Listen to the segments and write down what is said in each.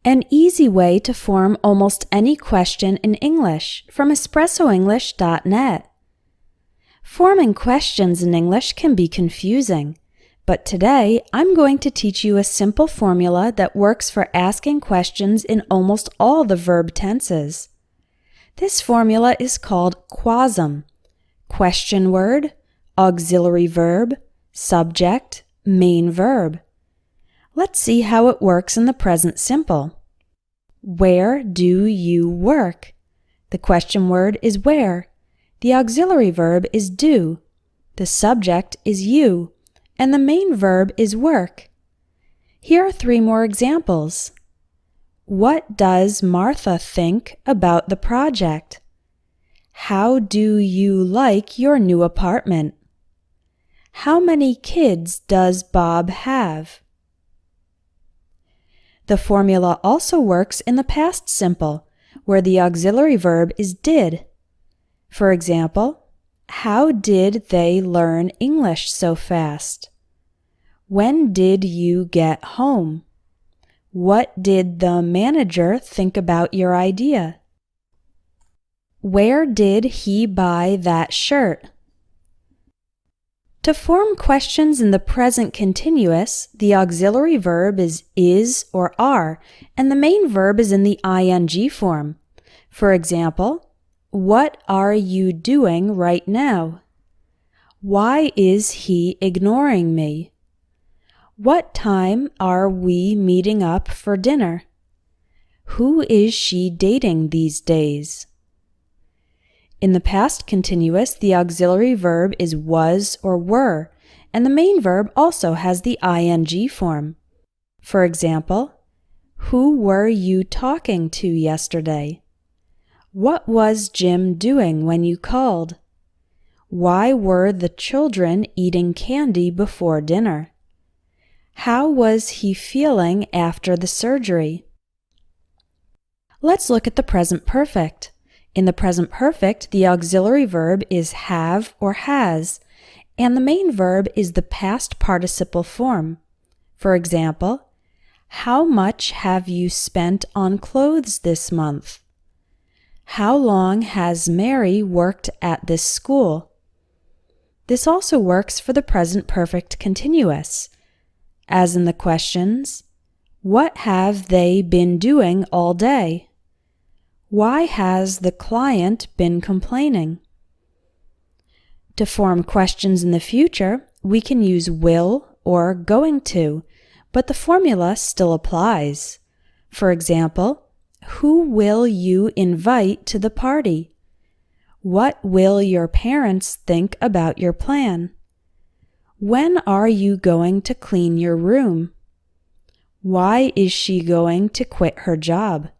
An easy way to form almost any question in English from espressoenglish.net. Forming questions in English can be confusing, but today I'm going to teach you a simple formula that works for asking questions in almost all the verb tenses. This formula is called QASM: question word, auxiliary verb, subject, main verb. Let's see how it works in the present simple. Where do you work? The question word is where. The auxiliary verb is do. The subject is you. And the main verb is work. Here are 3 more examples. What does Martha think about the project? How do you like your new apartment? How many kids does Bob have? The formula also works in the past simple, where the auxiliary verb is did. For example, how did they learn English so fast? When did you get home? What did the manager think about your idea? Where did he buy that shirt? To form questions in the present continuous, the auxiliary verb is or are, and the main verb is in the ing form. For example, what are you doing right now? Why is he ignoring me? What time are we meeting up for dinner? Who is she dating these days? In the past continuous, the auxiliary verb is was or were, and the main verb also has the ing form. For example, who were you talking to yesterday? What was Jim doing when you called? Why were the children eating candy before dinner? How was he feeling after the surgery? Let's look at the present perfect. In the present perfect, the auxiliary verb is have or has, and the main verb is the past participle form. For example, how much have you spent on clothes this month? How long has Mary worked at this school? This also works for the present perfect continuous. As in the questions, what have they been doing all day? Why has the client been complaining? To form questions in the future, we can use will or going to, but the formula still applies. For example, who will you invite to the party? What will your parents think about your plan? When are you going to clean your room? Why is she going to quit her job?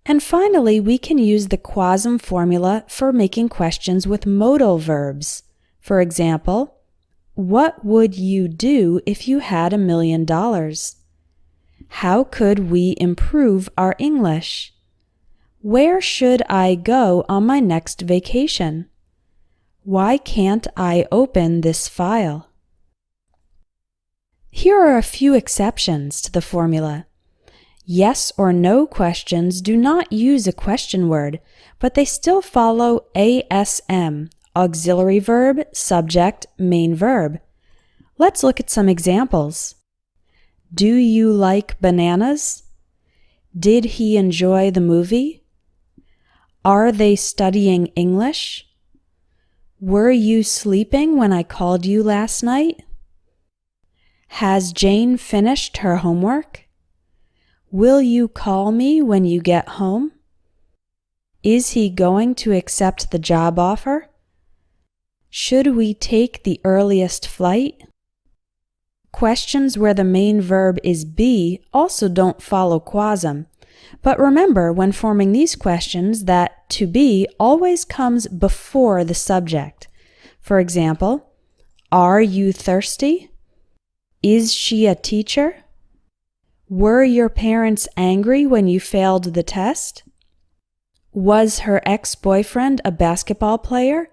And finally, we can use the QASM formula for making questions with modal verbs. For example, what would you do if you had $1 million? How could we improve our English? Where should I go on my next vacation? Why can't I open this file? Here are a few exceptions to the formula. Yes or no questions do not use a question word, but they still follow ASM, auxiliary verb, subject, main verb. Let's look at some examples. Do you like bananas? Did he enjoy the movie? Are they studying English? Were you sleeping when I called you last night? Has Jane finished her homework? Will you call me when you get home? Is he going to accept the job offer? Should we take the earliest flight? Questions where the main verb is be also don't follow QASM. But remember when forming these questions that to be always comes before the subject. For example, are you thirsty? Is she a teacher? Were your parents angry when you failed the test? Was her ex-boyfriend a basketball player?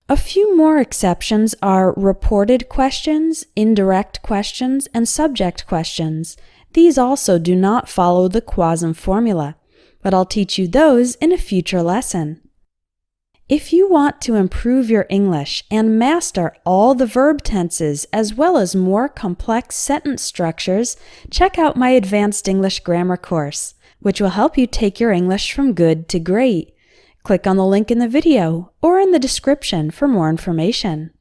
A few more exceptions are reported questions, indirect questions, and subject questions. These also do not follow the quasm formula, but I'll teach you those in a future lesson. If you want to improve your English and master all the verb tenses as well as more complex sentence structures, check out my Advanced English Grammar course, which will help you take your English from good to great. Click on the link in the video or in the description for more information.